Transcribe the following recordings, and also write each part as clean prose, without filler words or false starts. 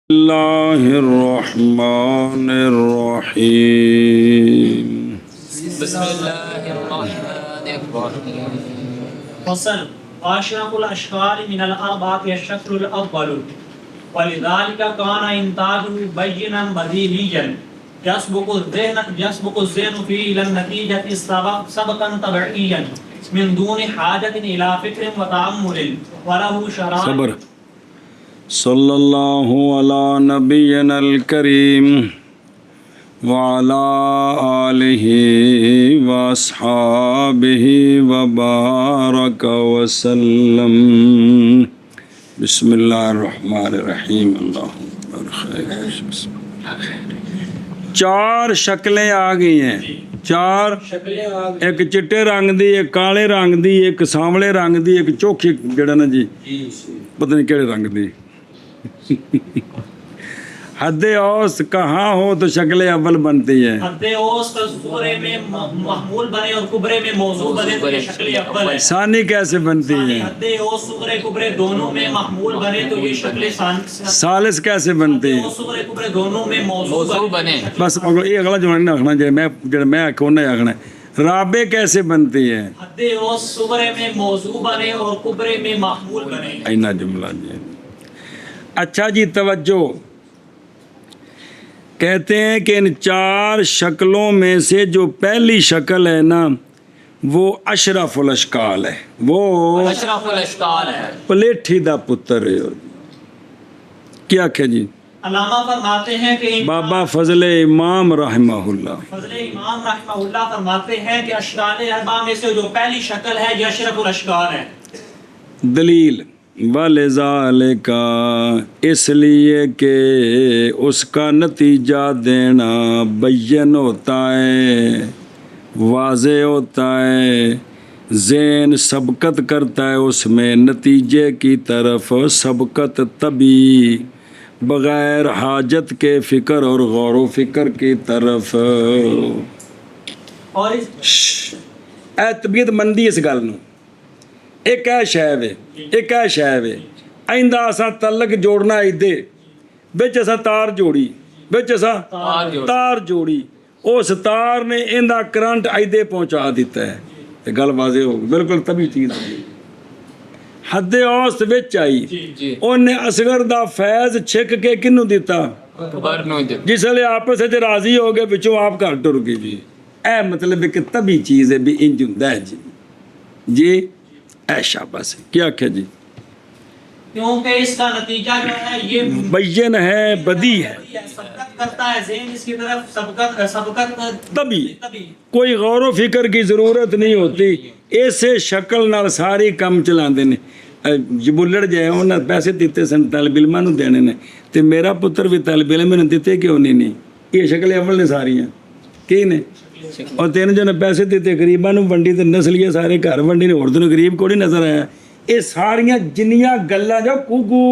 اللہ الرحمن الرحیم بسم اللہ الرحمن الرحیم فصل عاشرة الأشكال من الأربعة الشكل الأول ولذلك كان إنتاجه بينا بديهيا يسبق الذهن فيه إلى النتيجة سبقا طبيعيا من دون حاجة إلى فكر وتأمل وله شرائط صبر صلی اللہ علی نبینا الکریم وعلی آلہ واصحابہ وبارک وسلم بسم اللہ الرحمن الرحیم اللہم خیر چار شکلیں آ گئی ہیں چار ایک چٹے رنگ دی ایک کالے رنگ دی ایک سانولے رنگ دی ایک چوکھی جڑا نا جی پتہ نہیں کیڑے رنگ دی حد اوسط کہاں ہو تو شکل اول بنتی ہے حد اوسط صغرے میں محمول بنے اور کبرے میں موضوع بنے تو یہ شکل اول ہے. ثانی کیسے بنتی ہے حد اوسط صغرے کبرے دونوں میں محمول بنے تو یہ شکل ثالث کیسے بنتی ہے صغرے کبرے دونوں میں موضوع بنے. بس یہ اگلا جو نہیں آخنا جڑا میں آخوں نہیں آخنا رابع کیسے بنتی ہے حد اوسط صغرے میں موضوع بنے اور کبرے میں محمول بنے. اینا جملہ جی. اچھا جی توجہ کہتے ہیں کہ ان چار شکلوں میں سے جو پہلی شکل ہے نا وہ اشرف الاشکال ہے وہ اشرف الاشکال ہے پلیٹھی دا پتر ہے کیا کہ جی علامہ فرماتے ہیں کہ بابا فضل امام رحمہ اللہ فضل امام رحمہ اللہ فرماتے ہیں کہ اشکال اربع میں سے جو پہلی شکل ہے یہ اشرف الاشکال ہے. دلیل وَلِذَالِكَ اس لیے کہ اس کا نتیجہ دینا بین ہوتا ہے واضح ہوتا ہے ذہن سبقت کرتا ہے اس میں نتیجے کی طرف سبقت طبی بغیر حاجت کے فکر اور غور و فکر کی طرف اور اے طبیعت مندی اس گل نو ایک ہے شہب ہے ایک ہے شہب ہے آئندہ اساں تعلق جوڑنا ایدے بچ اساں تار جوڑی بچ اساں تار جوڑی اس تار نے ایندہ کرنٹ ایدے پہنچا دیتا ہے یہ گل واضح ہوگی بالکل طبی چیز ہوگی حد اوسط وچ آئی انہیں اصغر دا فیض چھک کے کنوں دیتا جس لئے آپس سے راضی ہو گئے بچوں آپ کا ٹر گئی بھی اے مطلب کہ طبی چیز ہے بھی انج ہوندا ہے جی جی ایشا بس کیا کہ جی کیونکہ اس کا نتیجہ جو ہے یہ بین ہے بدی ہے سبقت کرتا ہے ذہن اس کی طرف سبقت طبی کوئی غور و فکر کی ضرورت نہیں ہوتی ایسے شکل نال ساری کم چلاندے نے جبلڑ جائے انہاں پیسے دیتے سن طالب علماں نوں دینے نے تے میرا پتر بھی طالب علم نے دیتے کیوں نہیں یہ شکل اول نے ساریاں کی نے اور تین جو نے پیسے دیتے غریباں نوں ونڈی تے نسلیے سارے گھر ونڈی نے اردو غریب کو نہیں نظر آیا یہ ساریاں جنیاں گلاں جو کوکو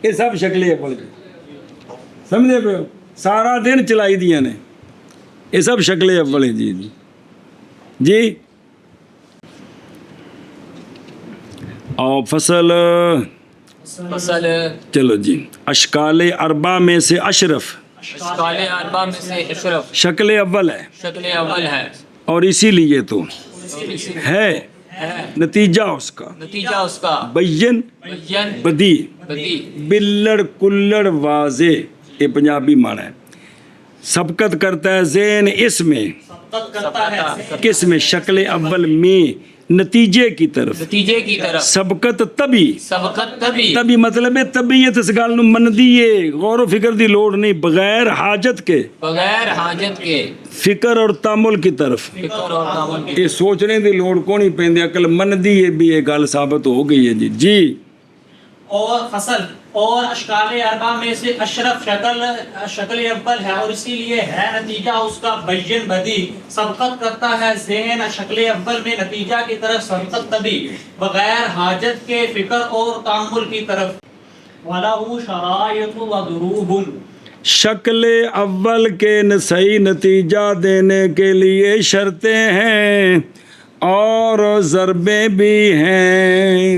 یہ سب شکلیں اول سمجھے پہ سارا دن چلائی دیاں نے یہ سب شکلیں اول ہیں جی جی اور فصل چلو جی اشکال اربع میں سے اشرف اشکال اربع میں سے اشرف شکل اول ہے شکل اول ہے اور اسی لیے تو ہے نتیجہ اس کا بین بدی بلڑ کلڑ واضح یہ پنجابی معنی ہے سبقت کرتا ہے ذہن اس میں کس میں شکل اول میں نتیجے کی طرف سبقت طبی مطلب ہے طبیعت اس گل نو مندی ہے غور و فکر دی لوڑ نہیں بغیر حاجت کے فکر اور تامل کی طرف یہ سوچنے دی لوڑ کو نہیں پیندی عقل مندی ہے بھی یہ گل ثابت ہو گئی ہے جی اور فصل اور اشکال اربع میں سے اشرف شکل اول ہے اور اسی لیے ہے نتیجہ اس کا بین بدی سبقت کرتا ہے ذہن شکل اول میں نتیجہ کی طرف سبقت طبی بغیر حاجت کے فکر اور تامل کی طرف وَلَهُ شَرَائِطُ وَضُرُوبٌ شکل اول کے صحیح نتیجہ دینے کے لیے شرطیں ہیں اور ضربیں بھی ہیں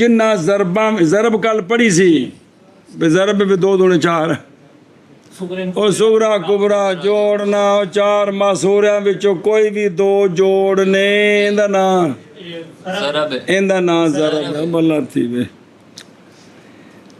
ਜਿੰਨਾ ਜ਼ਰਬ ਕੱਲ ਪੜੀ ਸੀ ਵੀ ਜ਼ਰਬ ਵੀ 2 ਦੂਣੇ 4 ਉਹ ਸੁਗਰਾ ਕੁਬਰਾ ਜੋੜਨਾ ਉਹ 4 ਮਾਸੂਰਿਆਂ ਵਿੱਚੋਂ ਕੋਈ ਵੀ 2 ਜੋੜ ਨੇ ਇਹਦਾ ਨਾਂ ضرب ਇਹਦਾ ਨਾਂ ਜ਼ਰਬ ਹੈ ਬੱਲਾ ਥੀ ਵੇ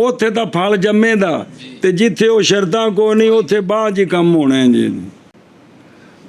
ਉੱਥੇ ਤਾਂ ਫਲ ਜੰਮੇਦਾ ਤੇ ਜਿੱਥੇ ਉਹ ਸ਼ਰਤਾਂ ਕੋ ਨਹੀਂ ਉੱਥੇ ਬਾਅਦ ਹੀ ਕੰਮ ਹੋਣਾ ਹੈ ਜੀ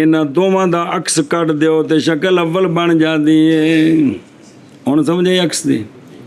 ਇਹਨਾਂ ਦੋਵਾਂ ਦਾ ਅਕਸ ਕੱਢ ਦਿਓ ਤੇ ਸ਼ਕਲ ਅਵਲ ਬਣ ਜਾਂਦੀ ਏ। ਹੁਣ ਸਮਝੇ ਅਕਸ ਦੀ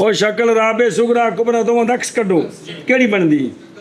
ਉਹ ਸ਼ਕਲ ਰਾਬੇ ਸੁਗਰਾ ਕੁਬਰਾ ਦੋਵਾਂ ਦਾ ਅਕਸ ਕੱਢੋ ਕਿਹੜੀ ਬਣਦੀ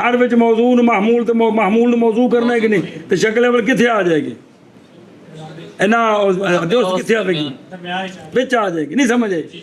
ਹਰ ਵਿੱਚ ਮੌਜ਼ੂ ਨੂੰ ਮਾਹਮੂਲ ਤੇ ਮਾਹਮੂਲ ਨੂੰ ਮੌਜ਼ੂ ਕਰਨਾ ਹੈ ਕਿ ਨਹੀਂ ਤੇ ਸ਼ਕਲ ਅਵਲ ਕਿੱਥੇ ਆ ਜਾਏਗੀ ਇਹਨਾਂ ਦੋਸਤ ਕਿੱਥੇ ਆਵੇਗੀ ਵਿੱਚ ਆ ਜਾਏਗੀ ਨਹੀਂ ਸਮਝ ਆਈ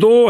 2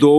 2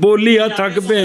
بولی ہاتھ تھک پہ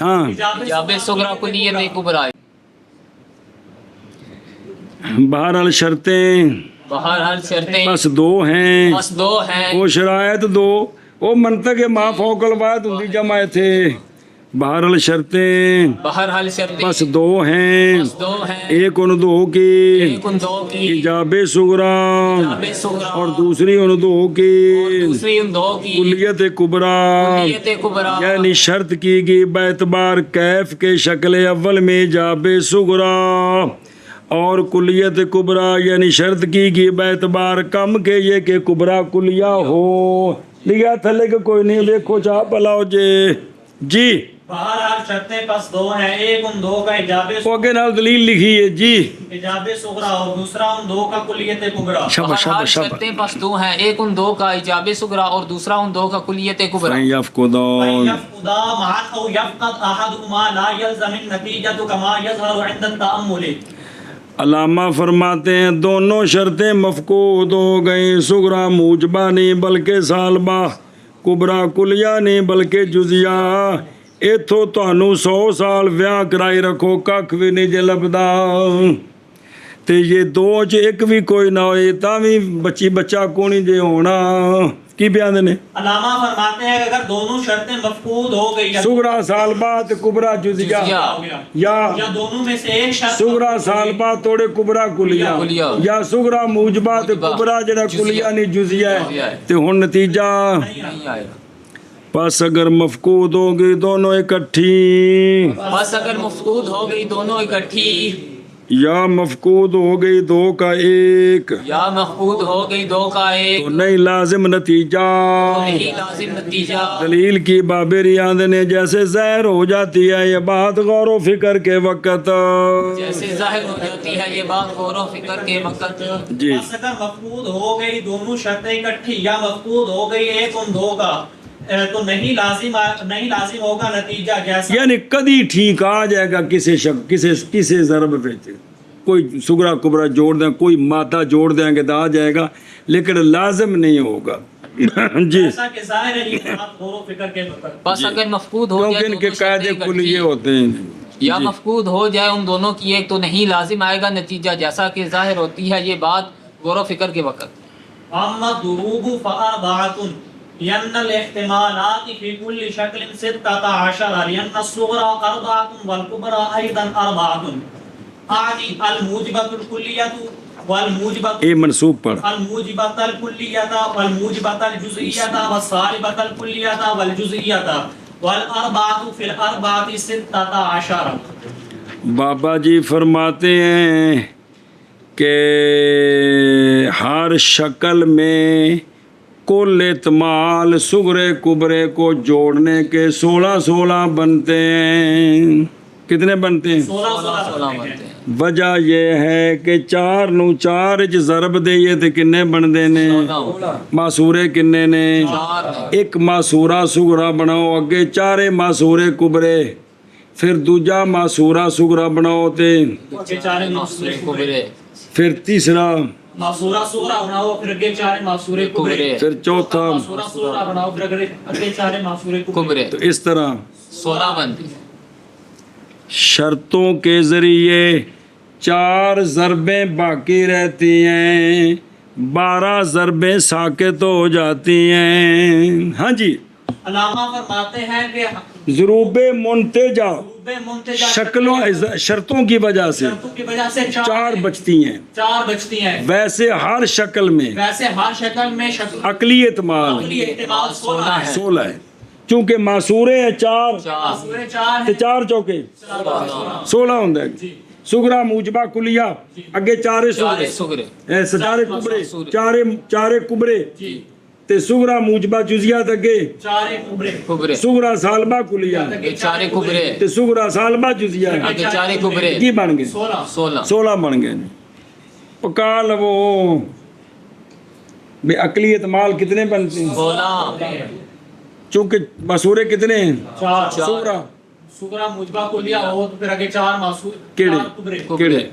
ہاں جاب صغرا کلیت کبرا بہرحال شرطیں بہرحال شرطیں بس دو ہیں بس دو ہیں وہ شرائط دو وہ منطق ما فوق الواحد ہوں جمع تھے بہرحال شرطیں بہرحال شرطیں بس دو ہیں بس دو ہیں ایک ان دو کی ایک ان دو کی ایجاب صغرا جاب صغرا اور دوسری ان دو کی دوسری ان دو کی کلیت کبرا کلیت کبرا یعنی شرط کی گئی باعتبار کیف کے شکل اول میں ایجاب صغرا اور کلیت کبرا یعنی شرط کی گئی باعتبار کم کے یہ کہ کبرا کلیہ ہو لیا تھلے کہ کوئی نہیں دیکھو چاہ پلاؤ جی بہرحال شرطیں پس دو ہیں ایک ان دو کا وہ اگے نال دلیل لکھی ہے جی ایجاب صغرا اور دوسرا ان دو کا کلیت کبرا شاباش بہرحال شاباش شاباش شرطیں پس دو ہیں ایک ان دو کا ایجاب صغرا اور دوسرا ان دو کا کلیت کبرا یفقدون يفقدا معا او يفقد احدهما لا يلزم النتيجة كما يظهر عند التأمل علامہ فرماتے ہیں دونوں شرطیں مفقود ہو گئیں صغرا موجبہ نہیں بلکہ سالبہ کبرا کلیہ نہیں بلکہ جزیہ ایتھو تانوں 100 سال ویاہ کرائی رکھو ککھ بھی نہیں جے لبدا تے یہ دو چ ایک بھی کوئی نہ ہوئے تاں بھی بچہ کونی جے ہونا کی بیان نے علامہ فرماتے ہیں کہ اگر دونوں شرطیں مفقود ہو گئی صغرا سالبہ کبرا جزیہ یا دونوں میں سے ایک شرط صغرا سالبہ توڑے کبرا کلیہ یا صغرا موجبہ تے کبرا جڑا کلیہ نہیں جزیہ ہے تے ہن نتیجہ نہیں آئے گا پس اگر مفقود ہو گئی دونوں اکٹھی بس اگر مفقود ہو گئی دونوں اکٹھی یا مفقود ہو گئی دو کا ایک یا مفقود ہو گئی دو کا ایک تو نہیں لازم نتیجہ نہیں لازم نتیجہ دلیل کی بابری آندھ نے جیسے ظاہر ہو جاتی ہے یہ بات غور و فکر کے وقت جیسے ظاہر ہو جاتی ہے یہ بات غور و فکر کے وقت جی بس اگر مفقود ہو گئی دونوں شرطیں اکٹھی یا مفقود ہو گئی ایک ان دو کا تو نہیں لازم ہوگا نتیجہ جیسا یعنی کدی ٹھیک آ جائے گا کسی ضرب پہ کوئی صغرا کبرا جوڑ دیں کوئی مادہ جوڑ دیں گے تو آ جائے گا لیکن لازم نہیں ہوگا جی جیسا کہ ظاہر ہے یہ بات غور و فکر کے وقت بس اگر مفقود ہو کیونکہ جائے ان کے دونوں قاعدے شرطیں کل یہ اکٹھی ہوتے ہیں یا مفقود ہو جائے ان دونوں کی ایک تو نہیں لازم آئے گا نتیجہ جیسا کہ ظاہر ہوتی ہے یہ بات غور و فکر کے وقت اما الضروب فاربعۃ لأن الاحتمالات في كل شكل 16 لأن الصغرى 4 والكبرى أيضا 4 أعني الموجبة الكلية والموجبة اے منصوب پر الموجبة الكلية والموجبة الجزئية والصالبة الكلية والجزئية والأربعة في الأربعة 16 بابا جی فرماتے ہیں کہ ہر شکل میں کل احتمال صغرے کبرے کو جوڑنے کے 16 بنتے ہیں کتنے بنتے ہیں 16 بنتے ہیں وجہ یہ ہے کہ 4 نو 4 چ ضرب دئیے تے کنے بندے نے معصورے کنے نے ایک معصورہ صغرا بناؤ اگے 4 معصورے کبرے پھر دوجا معصورہ صغرا بناؤ تے پھر تیسرا معصورہ صغرا بناؤ پھر اگے 4 معصورے کبرے پھر چوتھا معصورہ صغرا بناؤ پھر اگے 4 معصورے کبرے تو اس طرح 16 بنتے ہیں شرطوں کے ذریعے 4 ضربیں باقی رہتی ہیں 12 ضربیں ساکت ہو جاتی ہیں ہاں جی علامہ فرماتے ہیں کہ ضروب منتجہ منتجہ شکلوں شرطوں کی وجہ سے شرطوں کی وجہ سے 4 بچتی ہیں 4 بچتی ہیں ویسے ہر شکل میں ویسے ہر شکل میں عقلی اعتماد عقلی احتمال 16 ہے 16 ہے چونکہ معصورے ہیں 4 معصورے 4 تے 4 چوکے 16 ہوندا ہے صغرا موجبہ کلیہ اگے 4 صغرے اے 4 کبرے 4 کبرے تے صغرا موجبہ جزیات اگے 4 کبرے کبرے صغرا سالبہ کلیہ یہ 4 کبرے تے صغرا سالبہ جزیہ آگے 4 کبرے کی بن گئے 16 16 16 بن گئے پکا لو بے عقلی اعتمال کتنے بنتے ہیں؟ 16 چونکہ مسورے کتنے ہیں؟ چار سورہ سورہ موجبہ کلیہ ہو تو پھر آگے چار معصور کیڑے چار کبرے کیڑے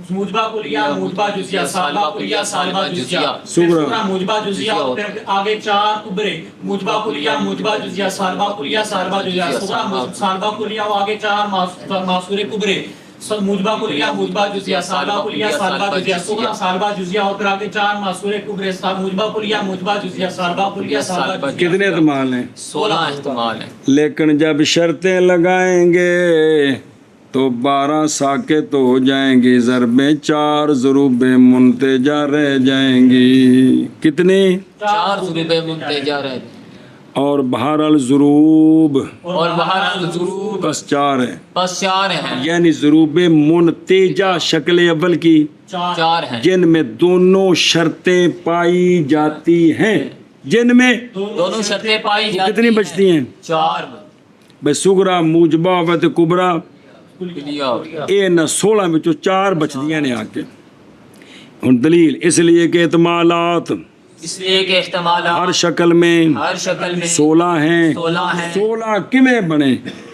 موجبہ کلیہ موجبہ جزیہ سالبہ کلیہ سالبہ جزیہ سورہ سورہ موجبہ جزیہ اور پھر آگے چار کبرے موجبہ کلیہ موجبہ جزیہ سالبہ کلیہ سالبہ جزیہ سورہ سالبہ کلیہ اور آگے چار معصور کبرے موجبہ کلیہ موجبہ جزیہ سالبہ کلیہ سالبہ جزیہ سورہ سالبہ جزیہ اور پھر آگے چار معصور کبرے موجبہ کلیہ موجبہ جزیہ سالبہ کلیہ سالبہ جزیہ کتنے احتمال ہیں؟ 16 احتمال ہیں. لیکن جب شرطیں لگائیں گے تو 12 ساکت ہو جائیں گی، ضربیں 4 ضروب منتجہ رہ جائیں گی. کتنی؟ 4 ضروب منتجہ رہ اور بہر الضروب اور بہرحال ضروب بس 4 ہے، بس 4 ہیں. یعنی ضروب منتجہ شکل اول کی 4 ہیں جن میں دونوں شرطیں پائی جاتی ہیں، جن میں دونوں شرطیں پائی جاتی کتنی بچتی ہیں؟ 4 بھائی سغرا موجبہ وت کبرا کلیا. اے نہ 16 وچوں 4 بچدیاں نے آ کے. ہن دلیل اس لیے کہ احتمالات اس لیے کہ احتمالات ہر شکل میں ہر شکل میں 16 ہیں. 16 ہیں. 16 کیویں بنے؟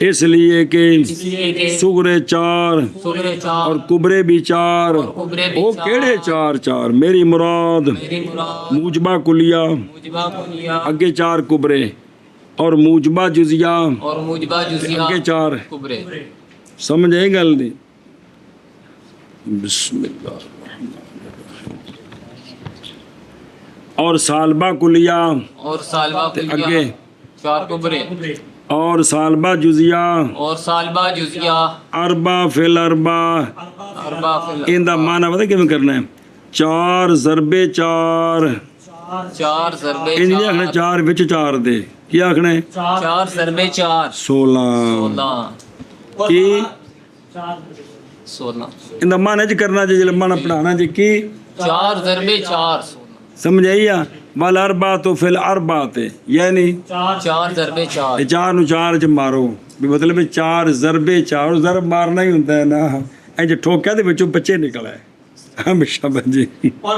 اس لیے کہ اس لیے کہ سغرے 4 سورہ 4 اور کبرے بھی 4. کبرے بھی وہ 4. کیڑے 4 میری مراد میری مراد موجبہ کلیہ موجبہ کلیہ اگے 4 کبرے اور موجبہ جزیہ اور موجبہ جزیہ اگے 4. کبرے. سمجھ آئی گل نہیں؟ بسم اللہ اور سالبہ کلیہ اور سالبہ اگے کلیہ 4 کبرے اور سالبہ جزیہ اور سالبہ جزیہ اربع فی الاربع. اربع فی ان دا معنی پتہ کیوں کرنا ہے؟ 4 ضرب 4 4 ضرب ان نہیں آخنا 4 وچ 4 دے کی آخنا ہے؟ 4 ضرب 4 16 16 کی 16 ان دا معنی چ کرنا جی معنی پڑھانا جی کی 4 ضرب 4 سمجھ آئی آ والاربع تو فی الاربع تے یعنی 4 ضرب 4 4 نو 4 چ مارو بھی مطلب 4 ضرب 4 ضرب مارنا ہی ہوتا ہے نا اے جو ٹھوکیا دے وچوں بچے نکل آئے ہمیشہ بجی. اور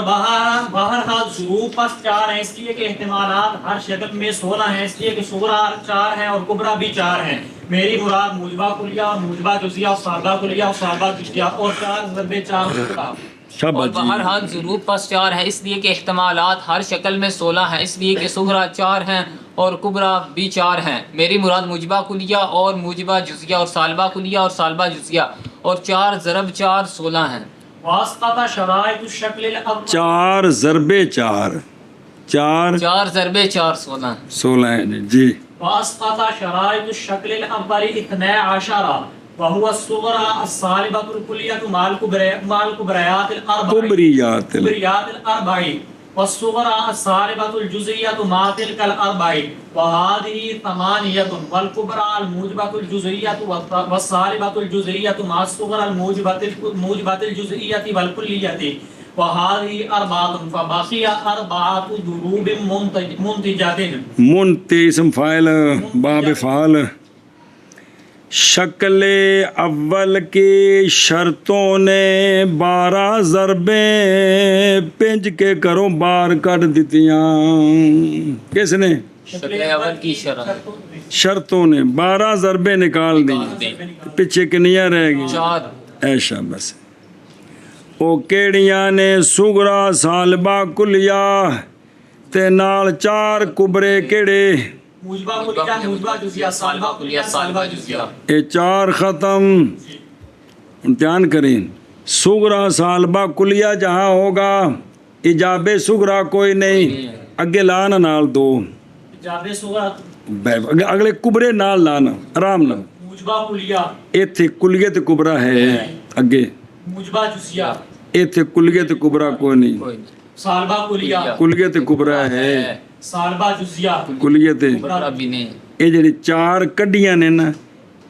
بہرحال ضروب پس 4 ہیں اس لیے کہ احتمالات ہر شکل میں 16 ہیں اس لیے کہ صغرا 4 ہیں اور کبرا بھی 4 ہیں. میری مراد موجبہ کلیہ اور موجبہ جزیہ اور سالبہ کلیہ اور سالبہ جزیہ اور 4 ضرب 4 کبرا. اور شاباش جی. بہرحال ضروب پس 4 ہے اس لیے کہ احتمالات ہر شکل میں 16 ہیں اس لیے کہ صغرا 4 ہیں اور کبرا بھی 4 ہیں. میری مراد موجبہ کلیہ اور موجبہ جزیہ اور سالبہ کلیہ اور سالبہ جزیہ اور 4 ضرب 4 16 ہیں. واسطہ شرائط الشکل الاول 4 ضرب 4 4 ضرب 4 16 16 ہے جی. واسطہ شرائط الشکل الاول 12 وهو الصغرى الصالبة الكلية مع الكبريات الأربع کبریات الأربع والصغرى الصالبة الجزئية مع تلك الأربع وهذه 8 والكبرى الموجبة الجزئية والصالبة الجزئية مع الصغرى الموجبة الجزئية والكلية وهذه 4 فبقي 4 ضروب منتجة. منتی اسم فاعل باب فعال. شکل اول کی شرطوں نے 12 ضربیں پنج کے کرو بار کٹ دیتیاں. کس نے؟ شکل اول کی شرط شرطوں نے 12 ضربیں نکال دی. پیچھے کنیاں رہ گئی 4 ایشا بس. او کیڑیاں نے سغرا سالبہ کلیہ تے نال 4 کبرے کیڑے موجبہ کلیہ موجبہ جزیہ سالبہ کلیہ سالبہ جزیہ. اے 4 ختم. امتحان کریں. سغرا سالبہ کلیہ جہاں ہوگا ایجاب سغرا کوئی نہیں اگے لانا نال 2 جاب صغرا اگلے کبرے نال لانا آرام نال. موجبہ کلیہ ایتھے کلیہ تے کبرا ہے اگے موجبہ جزیہ ایتھے کلیہ تے کبرا کوئی نہیں. سالبہ کلیہ کلیہ تے کبرا ہے سالبہ جزیہ کلیہ تے کبرا بھی نہیں. ਇਹ ਜਿਹੜੀ 4 ਕੱਢੀਆਂ ਨੇ ਨਾ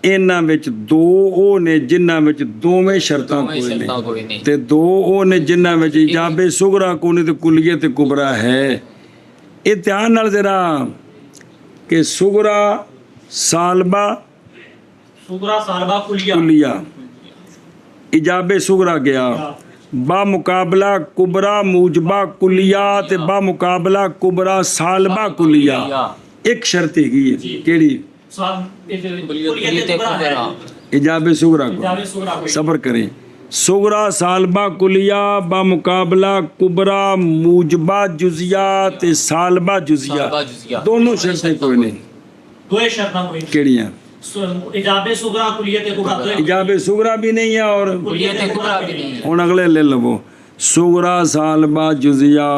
ਇਹਨਾਂ ਵਿੱਚ 2 ਉਹ ਨੇ ਜਿਨ੍ਹਾਂ ਵਿੱਚ ਦੋਵੇਂ ਸ਼ਰਤਾਂ ਕੋਈ ਨਹੀਂ ਤੇ 2 ਉਹ ਨੇ ਜਿਨ੍ਹਾਂ ਵਿੱਚ ਇਜਾਬੇ ਸੁਗਰਾ ਕੋਈ ਨਹੀਂ ਤੇ ਕੁਲੀਏ ਤੇ ਕੁਬਰਾ ਹੈ. ਇਹ ਧਿਆਨ ਨਾਲ ਜ਼ਰਾ ਕਿ ਸੁਗਰਾ ਸਾਲਬਾ صغرا سالبہ کلیہ ਕੁਲੀਆ ਇਜਾਬੇ ਸੁਗਰਾ ਗਿਆ با مقابلہ کبرا موجبہ کلیہ تے با مقابلہ کبرا سالبہ کلیہ ایک شرط ہے کیڑی کلیت کبرا ایجاب صغرا کو جاوے سورہ کوئی صبر کریں صغرا سالبہ کلیہ با مقابلہ کبرا موجبہ جزیہ تے سالبہ جزیہ سالبہ جزیہ دونوں شرطیں کوئی نہیں دو شرطاں کوئی کیڑیاں ایجاب صغرا کلیت کبرا ایجاب صغرا بھی نہیں ہے اور کلیت کبرا بھی نہیں ہے ہن اگلے لے لو صغرا سالبہ جزیہ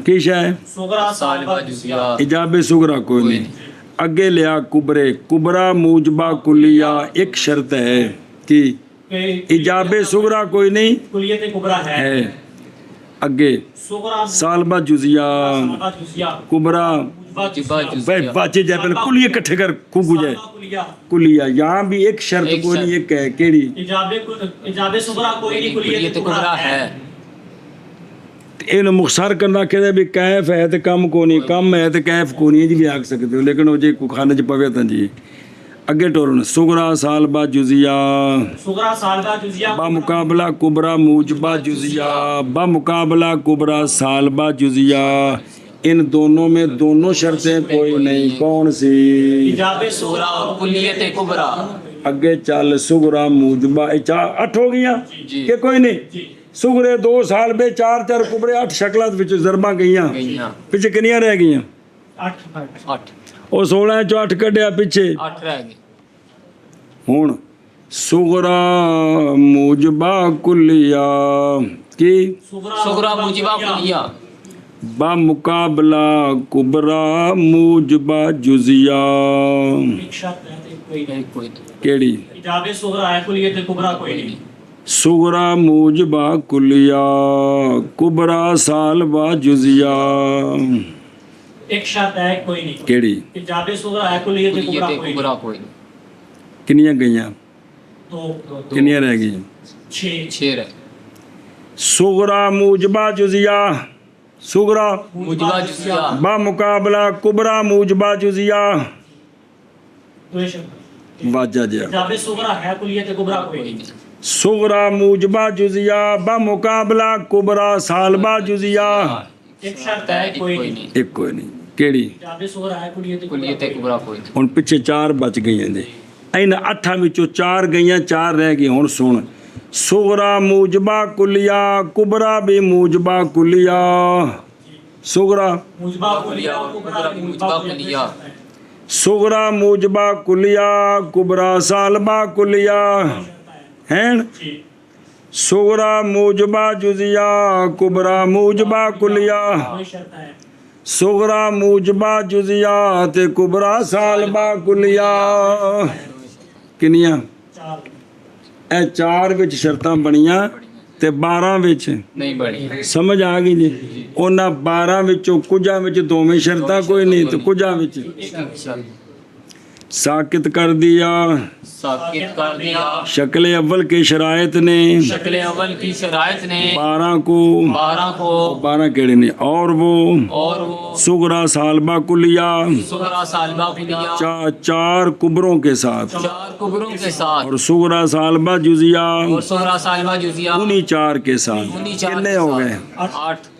کی شے صغرا سالبہ جزیہ ایجاب صغرا کوئی نہیں اگے لیا کبرے کبرا موجبہ کلیہ ایک شرط ہے کہ ایجاب صغرا کوئی نہیں کلیت کبرا ہے اگے صغرا سالبہ جزیہ سالبہ جزیہ کبرا موجبہ بھائی جزیہ باچے جائے پہلے کلیہ اکٹھے کر کھو جائے کلیہ کلیہ یہاں بھی ایک شرط ایک کوئی نہیں شرط۔ ایک ہے کیڑی ایجاب صغرا کوئی نہیں کلیت کلیت کبرا کبرا ہے ہے یہ مختصر کرنا کہ بھی کیف ہے تو کم کو نہیں کم ہے تو کیف کو نہیں جی بھی آکھ سکتے ہو لیکن وہ جی کو کھانے چ پوے تھا جی اگے ٹورن صغرا سالبہ جزیہ صغرا سالبہ جزیہ با مقابلہ کبرا موجبہ جزیہ با مقابلہ کبرا سالبہ جزیہ ان دونوں میں دونوں شرطیں کوئی نہیں کون سی ایجاب صغرا اور کلیت کبرا اگے چل صغرا موجبہ اٹھ ہو گیا جی کہ کوئی نہیں صغرے 2 سال بے 4 کبرے 8 شکلات وچ ضرباں گئیاں گئیاں پیچھے کنیاں رہ گئیاں 8 او 16 چو 8 کڈیا پیچھے 8 رہ گئے ہن صغرا موجبہ کلیہ کی صغرا موجبہ کلیہ با مقابلہ کبرا موجبہ جزیہ ایک شرط ہے کوئی نہیں کوئی نہیں کیڑی ایجاب صغرا ہے کلیت کبرا کوئی نہیں صغرا موجبہ کلیہ کبرا سالبہ جزیہ ایک شرط ہے کوئی نہیں کیڑی ایجاب صغرا ہے کلیت کبرا کلیت کوئی کبرا نہیں کوئی نہیں کنیاں گئیاں دو کنیاں رہ گئیں 6 6 رہ صغرا موجبہ جزیہ صغرا موجبہ جزیہ با مقابلہ کبرا موجبہ جزیہ دو شرط واجہ جیا ایجاب صغرا ہے کلیت کبرا کوئی کوئی نہیں نہیں صغرا موجبہ جزیہ با مقابلہ کبرا سالبہ جزیہ ایک شرط ہے کوئی نہیں ایک کوئی نہیں کیڑی ایجاب صغرا ہے کلیت کلیت کبرا کوئی نہیں ہن پیچھے 4 بچ گئیاں جی این 8 وچوں 4 گئیاں 4 رہ گئی ہن سن صغرا موجبہ کلیہ کبرا بھی موجبہ کلیہ صغرا موجبہ کلیہ اور کبرا موجبہ کلیہ صغرا موجبہ کلیہ کبرا سالبہ کلیہ ہیں صغرا موجبہ جزیہ کبرا موجبہ کلیہ کوئی شرط ہے صغرا موجبہ جزیہ تے کبرا سالبہ کلیہ کنیاں 4 اے 4 وچ شرطاں بنیاں تے 12 وچ نہیں بڑی سمجھ آ گئی جی انہاں 12 وچوں کجا وچ دوویں شرطاں کوئی نہیں تے کجا وچ ساکت کر دیا ساکت کر دیا شکل اول کے شرائط نے شکل اول کی شرائط نے 12 کو 12 کو 12 کیڑے نے اور وہ صغرا سالبہ کلیہ صغرا سالبہ کلیہ 4 کبروں کے ساتھ 4 کبروں کے ساتھ اور صغرا سالبہ جزیہ اور صغرا سالبہ جزیہ انہی 4 کے ساتھ انہی 4 کتنے ہو گئے 8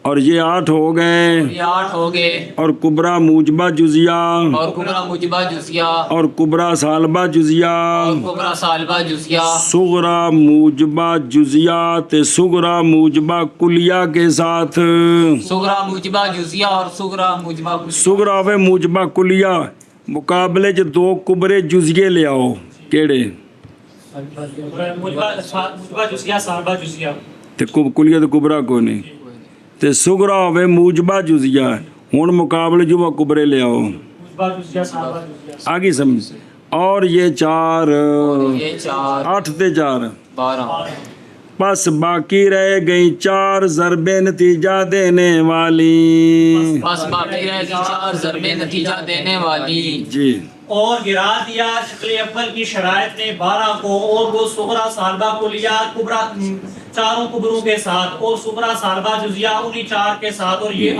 اور یہ 8 ہو گئے یہ 8 ہو گئے اور کبرا موجبہ جزیہ اور کبرا موجبہ جزیہ اور کبرا سالبہ جزیہ اور کبرا سالبہ جزیہ صغرا موجبہ جزیہ تے صغرا موجبہ کلیہ کے ساتھ صغرا موجبہ جزیہ اور صغرا موجبہ کلیہ صغرا و موجبہ کلیہ مقابلے چ 2 کبرے جزیے لے آؤ کیڑے موجبہ جزیہ سالبہ جزیہ تے کلیہ تے کبرا کو نہیں تے صغرا و موجبہ جزیہ ہن مقابلے جو کبرے لے آؤ موجبہ جزیہ سالبہ جزیہ آگے سمجھ اور یہ 4 یہ 4 8 تے 4 12 بس باقی رہ گئی 4 ضرب نتیجہ دینے والی بس باقی رہ گئی 4 ضرب نتیجہ دینے والی جی اور گرا دیا شکل اول کی شرائط نے 12 کو اور وہ صغرا سالبہ کلیہ کبرا 4 کبروں کے ساتھ اور صغرا سالبہ جزیہ انہی 4 کے ساتھ اور یہ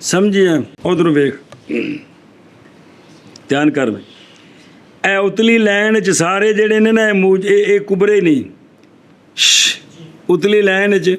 ਸਮਝਿਆ ਉਧਰ ਵੇਖ ਧਿਆਨ ਕਰ ਵੇ ਇਹ ਉਤਲੀ ਲਾਈਨ 'ਚ ਸਾਰੇ ਜਿਹੜੇ ਨੇ ਨਾ ਇਹ ਕੁਬਰੇ ਨਹੀਂ ਉਤਲੀ ਲਾਈਨ 'ਚ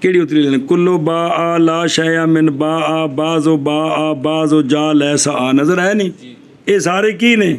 ਕਿਹੜੀ ਉਤਲੀ ਲਾਈਨ ਕੁੱਲੋ ਬਾ ਆ ਲਾ ਸ਼ੈਆ ਮਿਨ ਬਾ ਆ ਬਾਜ਼ੋ ਬਾ ਆ ਬਾਜ਼ੋ ਜਾ ਲੈ ਸਾ ਆ ਨਜ਼ਰ ਆਇਆ ਨਹੀਂ ਇਹ ਸਾਰੇ ਕੀ ਨੇ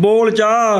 ਬੋਲ ਚਾ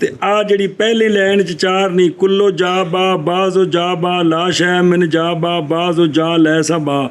ਤੇ ਆ ਜਿਹੜੀ ਪਹਿਲੀ ਲਾਈਨ 'ਚ 4 ਨਹੀਂ ਕੁੱਲੋ ਜਾ ਬਾ ਬਾਜ਼ੋ ਜਾ ਬਾ ਲਾ ਸ਼ੈਆ ਮਿਨ ਜਾ ਬਾ ਬਾਜ਼ੋ ਜਾ ਲੈ ਸਾ ਬਾ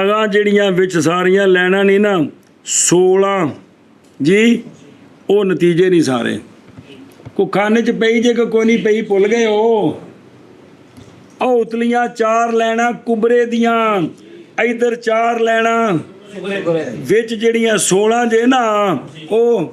ਅਗਾਂ ਜਿਹੜੀਆਂ ਵਿੱਚ ਸਾਰੀਆਂ ਲੈਣਾ ਨਹੀਂ ਨਾ 16 ਜੀ ਉਹ ਨਤੀਜੇ ਨਹੀਂ ਸਾਰੇ ਕੋ ਖਾਨੇ 'ਚ ਪਈ ਜੇ ਕੋਈ ਨਹੀਂ ਪਈ ਭੁੱਲ ਗਏ ਹੋ ਉਹ ਉਤਲੀਆਂ 4 ਲੈਣਾ ਕੁਬਰੇ ਦੀਆਂ ਇਧਰ 4 ਲੈਣਾ ਵਿੱਚ ਜਿਹੜੀਆਂ 16 ਜੇ ਨਾ ਉਹ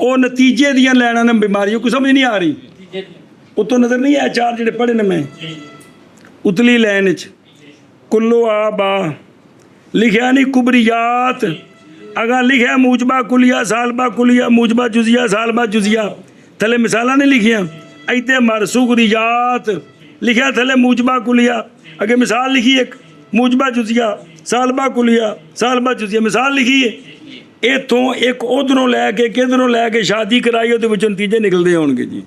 ਉਹ ਨਤੀਜੇ ਦੀਆਂ ਲੈਣਾ ਨੇ ਬਿਮਾਰੀਆਂ ਕੋਈ ਸਮਝ ਨਹੀਂ ਆ ਰਹੀ ਉਤੋਂ ਨਜ਼ਰ ਨਹੀਂ ਆਇਆ 4 ਜਿਹੜੇ ਪੜ੍ਹੇ ਨੇ ਮੈਂ ਉਤਲੀ ਲਾਈਨ 'ਚ ਕੁੱਲੋ ਆ ਬਾ ਲਿਖਿਆ ਨਹੀਂ ਕੁਬਰੀਆਤ ਅਗਾ ਲਿਖਿਆ ਮੂਜਬਾ ਕੁਲੀਆ ਸਾਲਬਾ ਕੁਲੀਆ ਮੂਜਬਾ ਜੁਜ਼ੀਆ ਸਾਲਬਾ ਜੁਜ਼ੀਆ ਥੱਲੇ ਮਿਸਾਲਾਂ ਨਹੀਂ ਲਿਖੀਆਂ ਇੱਥੇ ਮਰਸੂਗਰੀਆਤ ਲਿਖਿਆ ਥੱਲੇ ਮੂਜਬਾ ਕੁਲੀਆ ਅੱਗੇ ਮਿਸਾਲ ਲਿਖੀ ਇੱਕ ਮੂਜਬਾ ਜੁਜ਼ੀਆ ਸਾਲਬਾ ਕੁਲੀਆ ਸਾਲਬਾ ਜੁਜ਼ੀਆ ਮਿਸਾਲ ਲਿਖੀ ਹੈ ਇੱਥੋਂ ਇੱਕ ਉਧਰੋਂ ਲੈ ਕੇ ਕਿਧਰੋਂ ਲੈ ਕੇ ਸ਼ਾਦੀ ਕਰਾਈ ਉਹਦੇ ਵਿੱਚੋਂ ਨਤੀਜੇ ਨਿਕਲਦੇ ਹੋਣਗੇ ਜੀ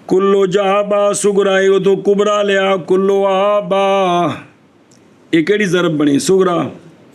ਕੁੱਲੋ ਜਾਬਾ ਸੁਗਰਾਈ ਉਦੋਂ ਕੁਬਰਾ ਲਿਆ ਕੁੱਲੋ ਆਬਾ ਇਹ ਕਿਹੜੀ ਜ਼ਰਬ ਬਣੀ ਸੁਗਰਾ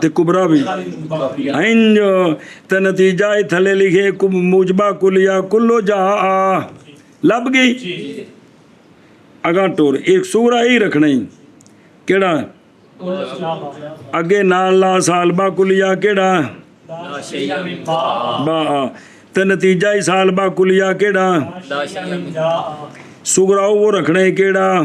ਤੇ ਕੁਬਰਾ ਵੀ ਇੰਜ ਤੇ ਨਤੀਜਾ ਇਹ ਥੱਲੇ ਲਿਖੇ ਮੁਜਬਾ ਕੁਲਿਆ ਕੁੱਲੋ ਜਾ ਆ ਲੱਭ ਗਈ ਅਗਾ ਟੋਰ ਇੱਕ ਸੁਗਰਾ ਹੀ ਰੱਖਣਾ ਹੀ ਕਿਹੜਾ ਅੱਗੇ ਨਾਲ ਲਾ ਸਾਲਬਾ ਕੁਲਿਆ ਕਿਹੜਾ ਬਾ ਤੇ ਨਤੀਜਾ ਹੀ ਸਾਲਬਾ ਕੁਲਿਆ ਕਿਹੜਾ ਸੁਗਰਾ ਉਹ ਰੱਖਣਾ ਹੀ ਕਿਹੜਾ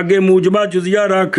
ਅੱਗੇ ਮੂਜਬਾ ਜੁਜ਼ੀਆ ਰੱਖ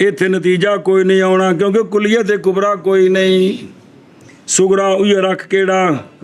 ਇੱਥੇ ਨਤੀਜਾ ਕੋਈ ਨਹੀਂ ਆਉਣਾ ਕਿਉਂਕਿ ਕੁਲੀਆ ਤੇ ਕੁਬਰਾ ਕੋਈ ਨਹੀਂ ਸੁਗਰਾ ਉਹ ਰੱਖ ਕਿਹੜਾ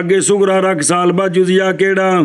ਅੱਗੇ ਸੁਗਰਾ ਰੱਖ ਸਾਲਬਾ ਜੁਜ਼ੀਆ ਕਿਹੜਾ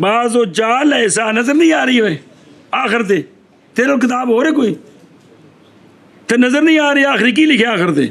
ਬਾਜ਼ੋ ਜਾਲ ਐਸਾ ਨਜ਼ਰ ਨਹੀਂ ਆ ਰਹੀ ਓਏ ਆਖਰ ਤੇ ਤੇਰੇ ਕਿਤਾਬ ਹੋ ਰਿਹਾ ਕੋਈ ਤੇ ਨਜ਼ਰ ਨਹੀਂ ਆ ਰਹੀ ਆਖਰੀ ਕੀ ਲਿਖਿਆ ਆਖਰ ਤੇ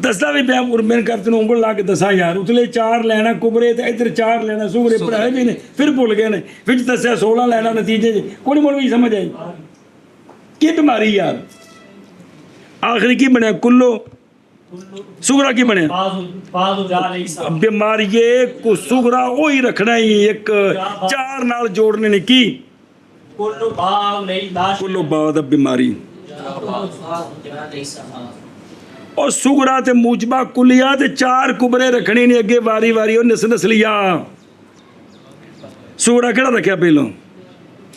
ਦੱਸਦਾ ਵੀ ਪਿਆ ਮੈਂ ਕਰ ਤੈਨੂੰ ਉਂਗਲ ਲਾ ਕੇ ਦੱਸਾਂ ਯਾਰ ਉਤਲੇ 4 ਲੈਣਾ ਕੁਬਰੇ ਤੇ ਇੱਧਰ 4 ਲੈਣਾ ਸੁਗਰੇ ਪੜਾਏ ਵੀ ਨੇ ਫਿਰ ਭੁੱਲ ਗਏ ਨੇ ਵਿੱਚ ਦੱਸਿਆ 16 ਲੈਣਾ ਨਤੀਜੇ ਕੋਈ ਮੋੜੀ ਸਮਝ ਆਈ ਕੀ ਬਿਮਾਰੀ ਯਾਰ ਆਖਰੀ ਕੀ ਬਣਿਆ ਕੁੱਲੋ ਸੁਗਰਾ ਕੀ ਬਣਿਆ ਬਿਮਾਰੀ ਕੋ ਸੁਗਰਾ ਉਹੀ ਰੱਖਣਾ ਹੀ ਇੱਕ 4 ਨਾਲ ਜੋੜਨੇ ਨੇ ਕੀ ਕੁੱਲੋ ਬਾਅਦ ਦਾ ਬਿਮਾਰੀ ਉਹ ਸੁਗਰਾ ਤੇ ਮੂਜਬਾ ਕੁਲੀਆ ਤੇ 4 ਕੁਬਰੇ ਰੱਖਣੇ ਨੇ ਅੱਗੇ ਵਾਰੀ ਵਾਰੀ ਉਹ ਨਸਲੀਆ ਸੁਗਰਾ ਕਿਹੜਾ ਰੱਖਿਆ ਪਹਿਲੋਂ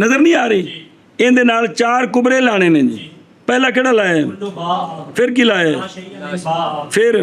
ਨਜ਼ਰ ਨਹੀਂ ਆ ਰਹੀ ਇਹਦੇ ਨਾਲ 4 ਕੁਬਰੇ ਲਾਣੇ ਨੇ ਜੀ ਪਹਿਲਾ ਕਿਹੜਾ ਲਾਇਆ ਫਿਰ ਕੀ ਲਾਇਆ ਫਿਰ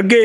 ਅੱਗੇ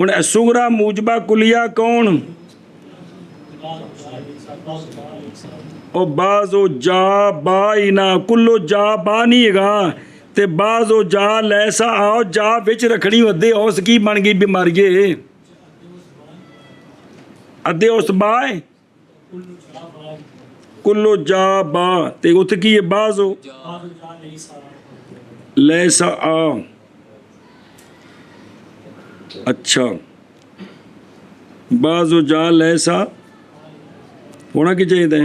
ਹੁਣ ਇਹ ਸੁਗਰਾ ਮੂਜਬਾ ਕੁਲੀਆ ਕੌਣ ਉਹ ਬਾਜ਼ੋ ਜਾ ਬਾ ਹੀ ਨਾ ਕੁੱਲੋ ਜਾ ਬਾ ਨਹੀਂ ਹੈਗਾ ਤੇ ਬਾਜ਼ੋ ਜਾ ਲੈਸਾ ਆਓ ਜਾ ਵਿੱਚ ਰੱਖਣੀ ਅੱਧੇ ਉਸ ਕੀ ਬਣ ਗਈ ਬਿਮਾਰੀਏ ਅੱਧੇ ਉਸ ਬਾਏ ਕੁੱਲੋ ਜਾ ਬਾ ਤੇ ਉੱਥੇ ਕੀ ਹੈ ਬਾਜ਼ੋ ਲੈਸਾ ਆ ਅੱਛਾ ਬਾਜ਼ੋ ਜਾ ਲੈਸਾ ਹੋਣਾ ਕੀ ਚਾਹੀਦਾ ਹੈ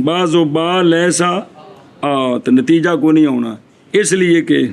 ਬਾਜ਼ੋ ਬਾ ਲੈਸਾ ਆ ਤੇ ਨਤੀਜਾ ਕੋ ਨਹੀਂ ਆਉਣਾ ਇਸ ਲਈ ਕਿ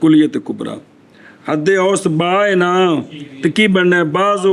ਕੁਲੀਅਤ ਕੁਬਰਾ ਹੱਦੇ ਔਸਤ ਬਾ ਹੈ ਨਾ ਤੇ ਕੀ ਬਣਨਾ ਹੈ? ਬਾਜ਼ੋ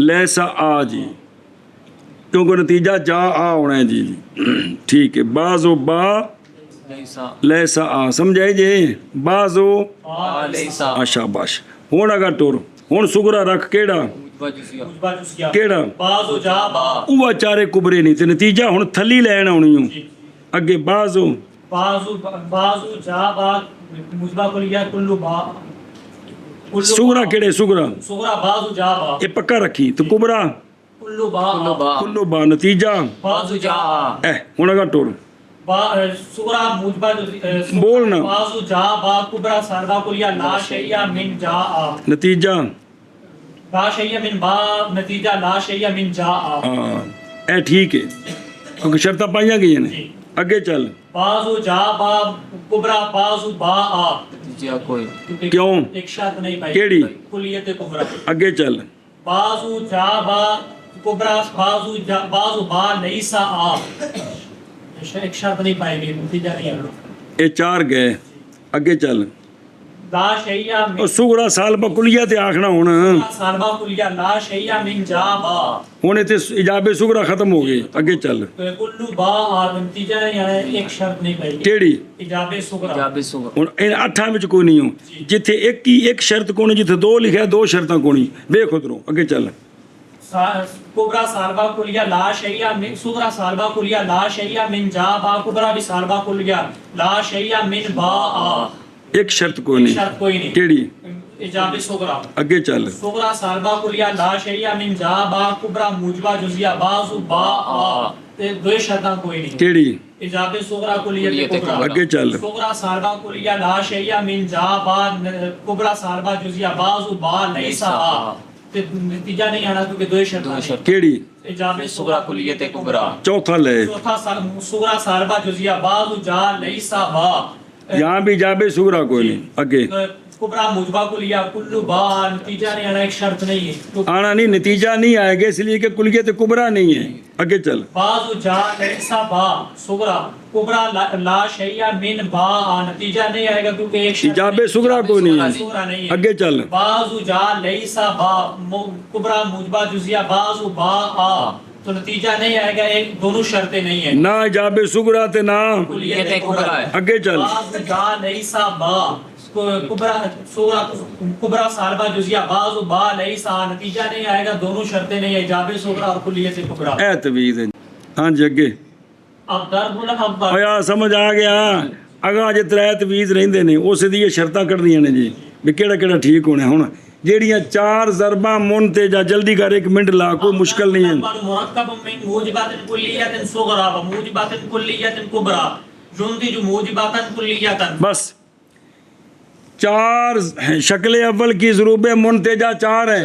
ਲੈਸਾ ਆ ਜੀ ਕਿਉਂਕਿ ਨਤੀਜਾ ਜਾ ਆ ਆਉਣਾ ਹੈ ਜੀ ਠੀਕ ਹੈ ਬਾਜ਼ੋ ਬਾ ليسا لیسا آ سمجھائے جی بازو ليسا شاباش ہن اگر ٹر ہن سگرا رکھ کیڑا موجبہ جزیا موجبہ جزیا کیڑا بعض جا با وہ چارے کبرے نہیں تے نتیجہ ہن تھلی لین آنی ہوں اگے بازو بعض جا با موجبہ کلیہ کلو با سگرا کیڑے سگرا سغرا بعض جا با یہ پکا رکھی تو کبرا کلو با با کلو با نتیجہ بعض جا ہن اگر ٹر سغرا موجبہ بولنا بعض جا با کبرا ساربا کلیہ لا شیء من جا نتیجہ لا شیء من با نتیجہ لا شیء من جا اے ٹھیک ہے کیونکہ شرطیں پائیاں گئی ہیں اگے چل بعض جا با کبرا بعض با جزیا کوئی کیوں ایک شرط نہیں پائی کیڑی کلیت کبرا اگے چل بعض جا با کبرا بعض با لیسا ایک شرط نہیں پائے گی نتیجہ نہیں ہے یہ چار گئے اگے چل لا شیء من اور سگرا سال بکلیہ تے آخنا ہونا سالبا کلیہ لا شیء من جا با ہونے تے اجاب سگرا ختم ہو گئی اگے چل کلو با نتیجہ نہیں ہے ایک شرط نہیں پائی گی کیڑی ایجاب سغرا جاب سغرا ہن ان اٹھاں وچ کوئی نہیں ہو جتھے ایک ہی ایک شرط کونی جتھے دو لکھا ہے دو شرطاں کونی بے خود رو اگے چل کبرا سالبا کلیہ لا شیء من سغرا سالبا کلیہ لا شیء من جا با کبرا بھی سالبا کلیہ لا شیء من با ایک شرط کوئی نہیں شرط کوئی نہیں کیڑی ایجاب سغرا اگے چل سغرا سالبا کلیہ لا شیء من جا با کبرا موجبہ جزیہ بعض با دو شرطاں کوئی نہیں کیڑی ایجاب سغرا کلیہ کبرا اگے چل سغرا سالبا کلیہ لا شیء من جا با کبرا سالبا جزیہ بعض با لیسا نتیجہ نہیں آنا کیونکہ دو شرطاں کیڑی ایجاب سغرا کلیت کبرا چوتھا لے چوتھا سغرا سالبا جزیہ بعض جا لیسا با یہاں بھی اجاب سگرا کوئی نہیں اگے کبرا موجبہ کلیہ کلو با نتیجہ نہیں آنا ایک شرط نہیں ہے آنا نہیں نتیجہ نہیں آئے گا اس لیے کہ کلیت کبرا نہیں ہے اگے چل بعض جا لیسا با سغرا کبرا لا شیء من با نتیجہ نہیں آئے گا کیونکہ ایک شرط اجاب سگرا کوئی نہیں سغرا نہیں ہے ہے اگے چل بعض جا لیسا با کبرا موجبہ جزیہ بعض با تو نتیجہ نہیں آئے گا ایک دونوں شرطیں نہیں ہیں نہ اجاب سگرا تے نہ کلیت کبرا ہے اگے چل بعض جا لیسا با کبرا سغرا کبرا سالبا جزیہ بعض با لیسا نتیجہ نہیں آئے گا دونوں شرطیں نہیں ہیں ایجاب سغرا اور کلیت کبرا اے تویز ہے ہاں جی اگے اب ضرب الحب اویا سمجھ آ گیا اگاں جے ترے تویز رہندے نے اس دی شرطاں کڈنیاں نے جی بھی کیڑا کیڑا ٹھیک ہونا ہن جیڑیاں چار ضرباں منتجا جلدی کر ایک منٹ لا کوئی مشکل نہیں ہے مرکب من موجبات کلیت صغرا و موجبات کلیت کبرا ينتج موجبات کلیت بس چار شکل اول کی ضروب منتجا چار ہیں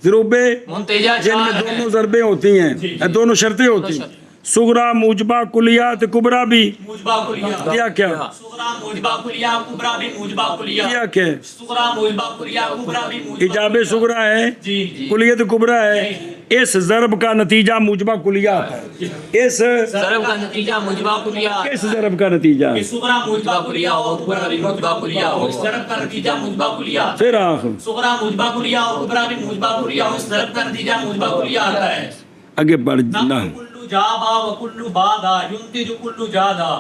ضروب منتجہ جن میں چار دونوں ضربیں ہوتی ہیں دونوں شرطیں ہوتی ہیں صغرا موجبہ کلیات کبرا بھی موجبہ کلیہ کیا کیا صغرا موجبہ کلیہ کبرا بھی موجبہ کلیہ کیا کیا صغرا موجبہ کلیہ کبرا بھی موجبہ ایجاب صغرا ہے جی کلیت کبرا ہے اس ضرب کا نتیجہ موجبہ کلیات ہے اس ضرب کا نتیجہ موجبہ کلیہ کس ضرب کا نتیجہ کہ صغرا موجبہ کلیہ اور کبرا بھی موجبہ کلیہ اور اس ضرب کا نتیجہ موجبہ کلیہ پھر آخر صغرا موجبہ کلیہ اور کبرا بھی موجبہ کلیہ اور اس ضرب کا نتیجہ موجبہ کلیہ آتا ہے آگے بڑھ نہ کلو جابا و کلو بادا ینتج کلو جادا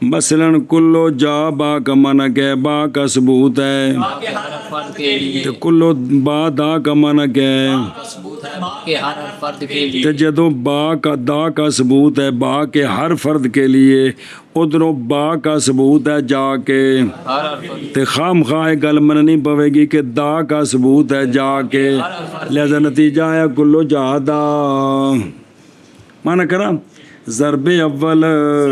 مثلاً کلو جا با کا معنی کیا ہے با کا ثبوت ہے باقی ہر فرد کے لیے تو کلو با دا کا معنی کیا ہے ثبوت ہے کہ ہر فرد کے لیے تو جدو با کا دا کا ثبوت ہے با کے ہر فرد کے لیے ادھروں با کا ثبوت ہے جا کے ہر فرد تے خام خواہ گل مننی پوے گی کہ دا کا ثبوت ہے جا کے لہذا نتیجہ آیا کلو جا دا مانا کرا ضرب اول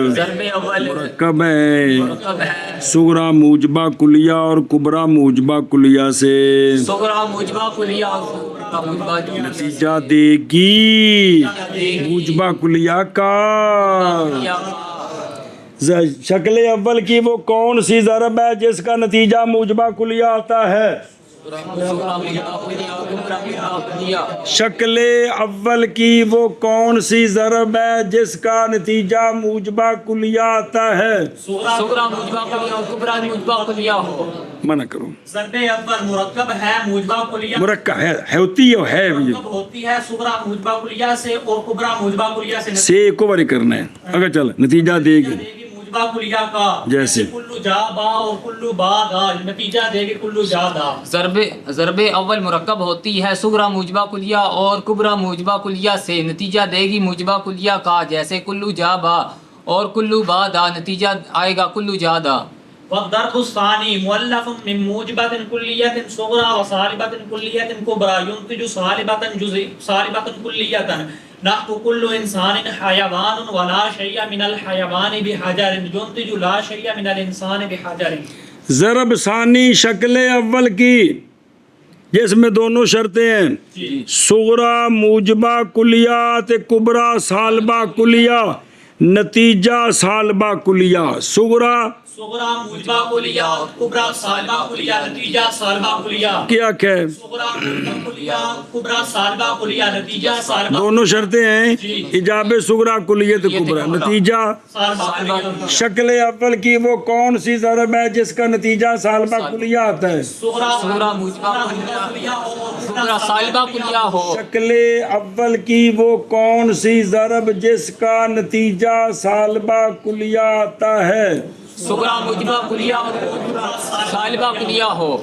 ضرب اول کب ہے مرکب ہے صغرا موجبہ کلیہ اور کبرا موجبہ کلیہ سے صغرا موجبہ کلیہ اور کبرا موجبہ جزیہ نتیجہ دے گی موجبہ کلیہ کا شکل اول کی وہ کون سی ضرب ہے جس کا نتیجہ موجبہ کلیہ آتا ہے شکل اول کی وہ کون سی ضرب ہے جس کا نتیجہ موجبہ کلیہ آتا ہے صغرا موجبہ کلیہ اور کبرا موجبہ کلیہ ہو منع کرو ضرب اول مرکب ہے موجبہ کلیہ مرکب ہے ہوتی ہے مرکب ہوتی ہے صغرا موجبہ کلیہ سے اور کبرا موجبہ کلیہ سے سے ایک بار کرنا ہے اگر چل نتیجہ دے گی موجبہ کلیہ کا جیسے کلو جا با اور کلو با دا نتیجہ دے گی کلو جا دا. ضرب اول مرکب ہوتی ہے صغرا موجبہ کلیہ اور کبرا موجبہ کلیہ سے، نتیجہ دے گی موجبہ کلیہ کا، جیسے کلو جا با اور کلو با دا، نتیجہ آئے گا کلو جا دا. والضرب الثاني مؤلف من موجبة كلية صغرى وصالبة كلية كبرى ينتج صالبة كلية نحو كل إنسان حيوان ولا شيء من الحيوان بحجر ينتج لا شيء من الإنسان بحجر. ضرب ثانی شکل اول کی جس میں دونوں شرطیں ہیں، صغرا موجبہ کلیہ کبرا سالبہ کلیہ، نتیجہ سالبہ کلیہ. صغرا موجبہ کلیہ اور کبرا سالبہ کلیہ، نتیجہ سالبہ کلیہ. کیا کہ صغرا موجبہ کلیہ کبرا سالبہ کلیہ، نتیجہ سالبہ. دونوں شرطیں ہیں، ایجاب صغرا کلیت کبرا، نتیجہ سالبہ کلیہ. شکل اول کی وہ کون سی ضرب ہے جس کا نتیجہ سالبہ کلیہ آتا ہے؟ صغرا موجبہ کلیہ اور کبرا سالبہ کلیہ ہو. شکل اول کی وہ کون سی ضرب جس کا نتیجہ سالبہ کلیہ آتا ہے؟ صغرا موجبہ کلیہ اور کبرا سالبہ کلیہ ہو.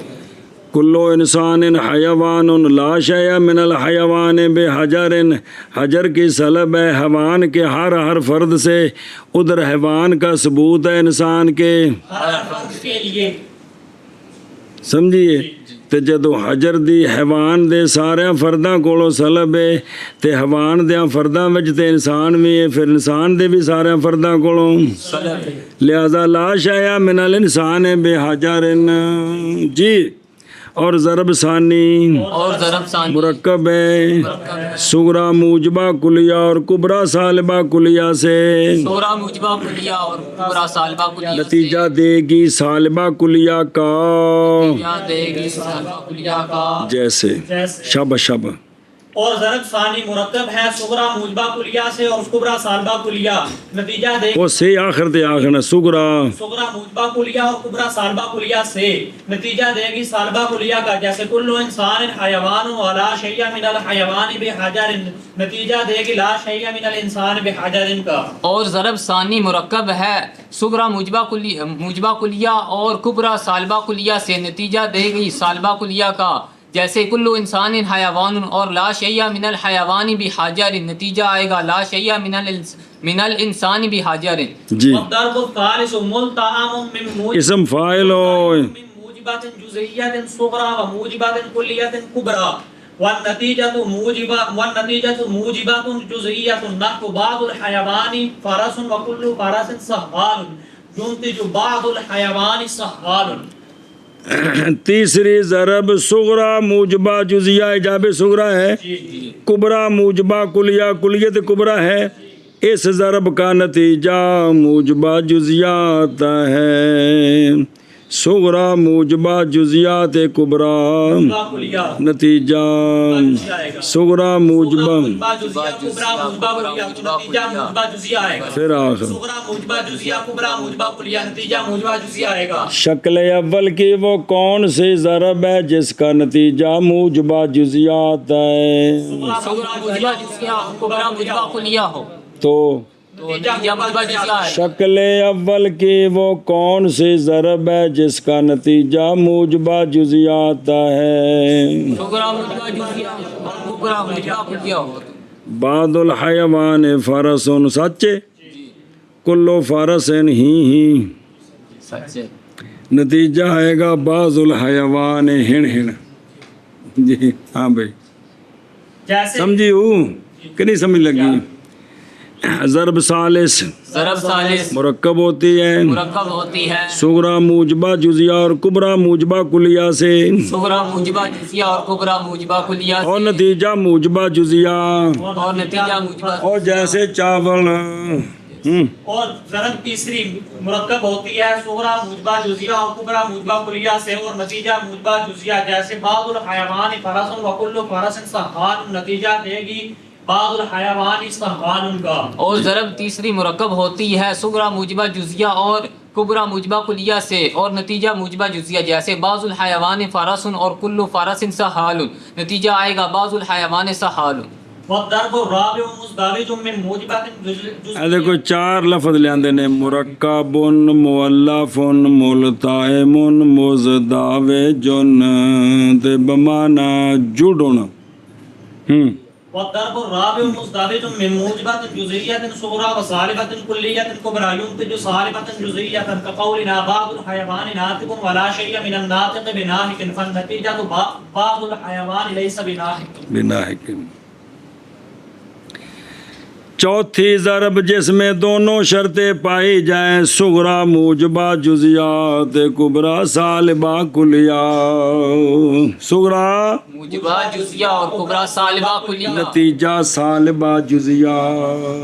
کلو انسان حیوان لا شیء من الحیوان بحجر، حجر کی سلب ہے حیوان کے ہر فرد سے، ادھر حیوان کا ثبوت ہے انسان کے. کے لیے سمجھیے تے جدو حجر دی حیوان دے سارے فرداں کولوں سلب ہے تے حیوان دیاں فرداں وچ تے انسان بھی ہے، پھر انسان دے بھی سارے فرداں کولوں، لہذا لا شیء من الانسان بحجر. جی اور ضرب ثانی مرکب ہے صغرا موجبہ کلیہ اور کبرا سالبہ کلیہ سے، صغرا موجبہ کلیہ اور کبرا سالبہ کلیہ، نتیجہ دے گی سالبہ کلیہ کا، نتیجہ دے گی سالبہ کلیہ کا. جیسے شب. اور ضرب ثانی مرکب ہے صغرا موجبہ کلیہ سے اور کبرا سالبہ کلیہ، نتیجہ دے وہ سے آخر تے آخر صغرا موجبہ کلیہ اور کبرا سالبہ کلیہ سے، نتیجہ دے گی سالبہ کلیہ کا، جیسے کل انسان حیوان ولا شیء من الحیوان بحجر، نتیجہ دے گی لا شیء من الانسان بحجر کا. اور ضرب ثانی مرکب ہے صغرا موجبہ کلیہ اور کبرا سالبہ کلیہ سے، نتیجہ دے گی سالبہ کلیہ کا، جیسے کلو انسان حیوان اور لا شیء من الحیوان بحجر، نتیجہ آئے گا لا شیء من الانسان بحجر. جی والضرب الثالث ملتئم من اسم فاعل ہو موجبات جزئیات صغرى وموجبات کلیات کبرى والنتیجة موجبات جزئیات نحو بعض الحیوان فرس وكل فرس سهال ينتج بعض الحیوان سهال. تیسری ضرب صغرا موجبہ جزیہ ایجاب صغرا ہے، کبرا موجبہ کلیہ کلیت کبرا ہے، اس ضرب کا نتیجہ موجبہ جزیہ آتا ہے. صغرا موجبہ جزیات کبرا، نتیجہ صغرا موجبہ پھر آخر شکل اول کی وہ کون سی ضرب ہے جس کا نتیجہ موجبہ جزیہ آتا ہے؟ صغرا موجبہ جزیہ اور کبرا موجبہ کلیہ ہو تو شکل اول کی وہ کون سی ضرب ہے جس کا نتیجہ موجبہ جزیہ آتا ہے؟ صغرا موجبہ جزیہ اور کبرا موجبہ کلیہ ہو. بعض الحیوان فرس سچے، کلو فرس ہی سچے، نتیجہ آئے گا بعض الحیوان ہن. جی ہاں بھائی سمجھی ہوں کہ نہیں سمجھ لگی؟ ضرب ثالث مرکب ہوتی ہے صغرا موجبہ جزیہ اور کبرا موجبہ کلیہ سے، صغرا موجبہ جزیہ اور کبرا موجبہ کلیہ سے، اور نتیجہ موجبہ جزیہ، اور نتیجہ موجبہ، اور جیسے چاول. اور ضرب تیسری مرکب ہوتی ہے صغرا موجبہ جزیہ اور کبرا موجبہ کلیہ سے، اور نتیجہ موجبہ جزیہ، جیسے بعض الحیوان فرس وکل فرس سہال، نتیجہ دے گی بعض الحیوان سہال کا. اور ضرب تیسری مرکب ہوتی ہے صغرا موجبہ جزیہ اور کبرا موجبہ کلیہ سے، اور نتیجہ موجبہ جزیہ، جیسے بعض الحیوان فرس اور کل فرس سہال، نتیجہ آئے گا بعض الحیوان سہال. والضرب الرابع مزدوج من موجبات جزئية ਇਹ ਦੇਖੋ ਚਾਰ ਲਫ਼ਜ਼ ਲਿਆਂਦੇ ਨੇ ਮੁਰੱਕਬੁਨ ਮੁਅੱਲਫੁਨ ਮੁਲਤਾਇਮੁਨ ਮੁਜ਼ਦਾਵਜੁਨ ਤੇ ਬਮਾਨਾ ਜੁੜਨ والضرب الرابع مزدوج من موجبات جزئية صغرى وصالبة كلية كبرى ينتج صالبة جزئية كقولنا بعض الحيوان ناطق ولا شيء من الناطق بناهق فالنتيجة بعض الحيوان ليس بناهق بناہک چوتھی ضرب جس میں دونوں شرطیں پائی جائیں صغرا موجبہ جزیات کبرا سالبہ کلیہ صغرا موجبہ جزیہ اور کبرا سالبہ کلیہ نتیجہ سالبہ جزیہ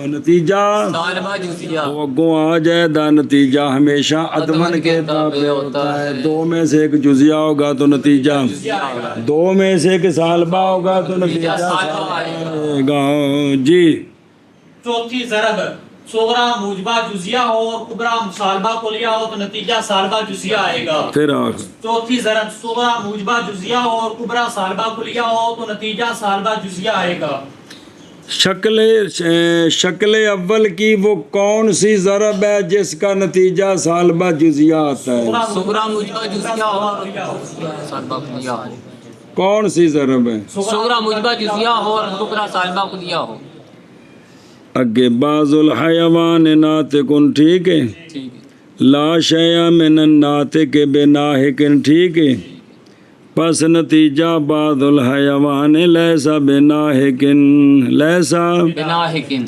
نتیجہ سالبہ جزیہ وہ اگوں آ جائے دا نتیجہ ہمیشہ عدمن کے تابع ہوتا ہے دو میں سے ایک جزیہ ہوگا تو نتیجہ دو میں سے ایک سالبہ ہوگا تو نتیجہ سالبہ آئے گا جی چوتھی ضرب صغرا موجبہ جزیہ ہو اور کبرا سالبہ کلیہ ہو تو نتیجہ سالبہ جزیہ آئے گا پھر آخر چوتھی ضرب صغرا موجبہ جزیہ ہو اور کبرا سالبہ کلیہ ہو تو نتیجہ سالبہ جزیہ آئے گا شکل اول کی وہ کون سی ضرب ہے جس کا نتیجہ سالبہ جزیہ آتا ہے صغرا موجبہ جزیہ اور سالبہ کلیہ کون سی ضرب ہے صغرا موجبہ جزیہ ہو اور کبرا سالبہ کلیہ ہو اگے بعض الحیوان ناطقن ٹھیک ہے ٹھیک ہے لا شیء من الناطق بناہقن ٹھیک ہے پس نتیجہ بعض الحیوان لیسا بناہقن لیسا بناہقن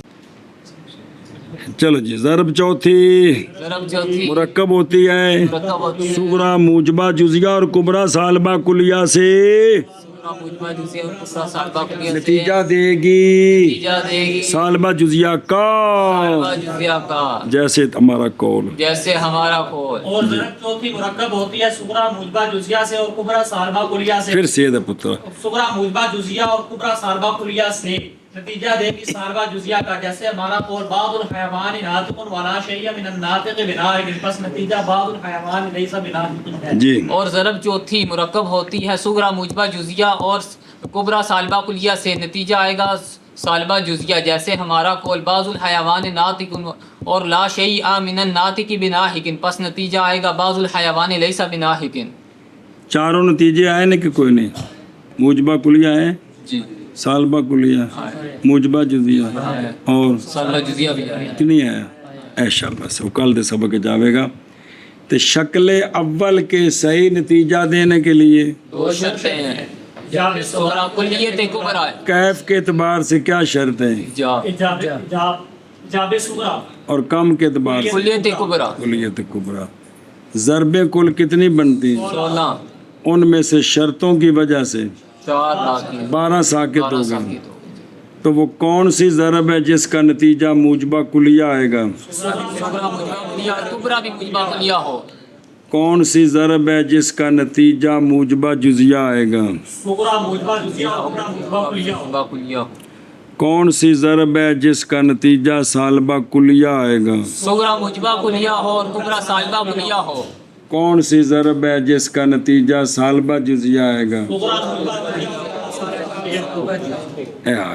چلو جی ضرب چوتھی ضرب چوتھی مرکب ہوتی ہے مرکب ہوتی ہے صغرا موجبہ جزیہ اور کبرا سالبہ کلیہ سے صغرا موجبہ جزیہ اور کبرا سالبہ کلیہ سے نتیجہ دے گی نتیجہ دے گی سالبہ جزیہ کا سالبہ جزیہ کا جیسے ہمارا قول جیسے ہمارا قول اور ضرب چوتھی مرکب ہوتی ہے صغرا موجبہ جزیہ سے اور کبرا سالبہ کلیہ سے پھر سید پتر صغرا موجبہ جزیہ اور کبرا سالبہ کلیہ سے نتیجہ دے گی سالبہ جزیہ کا جیسے ہمارا قول بعض الحیوان ناطق ولا شیء من الناطق بناهق پس نتیجہ بعض الحیوان لیس بناهق ہے جی اور ضرب چوتھی مرکب ہوتی ہے صغرا موجبہ جزیہ اور کبرا سالبہ کلیہ سے نتیجہ آئے گا سالبہ جزیہ جیسے ہمارا قول بعض الحیوان ناطق اور لا شیء من الناطق بناهق پس نتیجہ آئے گا بعض الحیوان لیس بناهق چاروں نتیجے آئے نا کہ کوئی نہیں موجبہ کلیہ ہے جی سالبہ کلیہ موجبہ جزیہ اور سالبہ جزیہ بھی آیا کنی آیا ایشا بس وہ کل دے سبق جاوے گا تو شکل اول کے صحیح نتیجہ دینے کے لیے دو شرطیں ہیں صغرا کلیت کبرا ہے کیف کے اعتبار سے کیا شرط ہے جاب صغرا اور کم کے اعتبار سے کلیت کبرا کلیت کبرا ضرب کل کتنی بنتی 16 ان میں سے شرطوں کی وجہ سے 4 لاکھ 12 ساکت ہو گئے تو وہ کون سی ضرب ہے جس کا نتیجہ موجبہ کلیہ آئے گا صغرا موجبہ کلیہ کبرا بھی موجبہ کلیہ ہو کون سی ضرب ہے جس کا نتیجہ موجبہ جزیہ آئے گا صغرا موجبہ جزیہ اور کبرا موجبہ کلیہ موجبہ کلیہ کون سی ضرب ہے جس کا نتیجہ سالبہ کلیہ آئے گا صغرا موجبہ کلیہ ہو اور کبرا سالبہ کلیہ ہو کون سی ضرب ہے جس کا نتیجہ سالبہ جزیہ آئے گا صغرا موجبہ جزیہ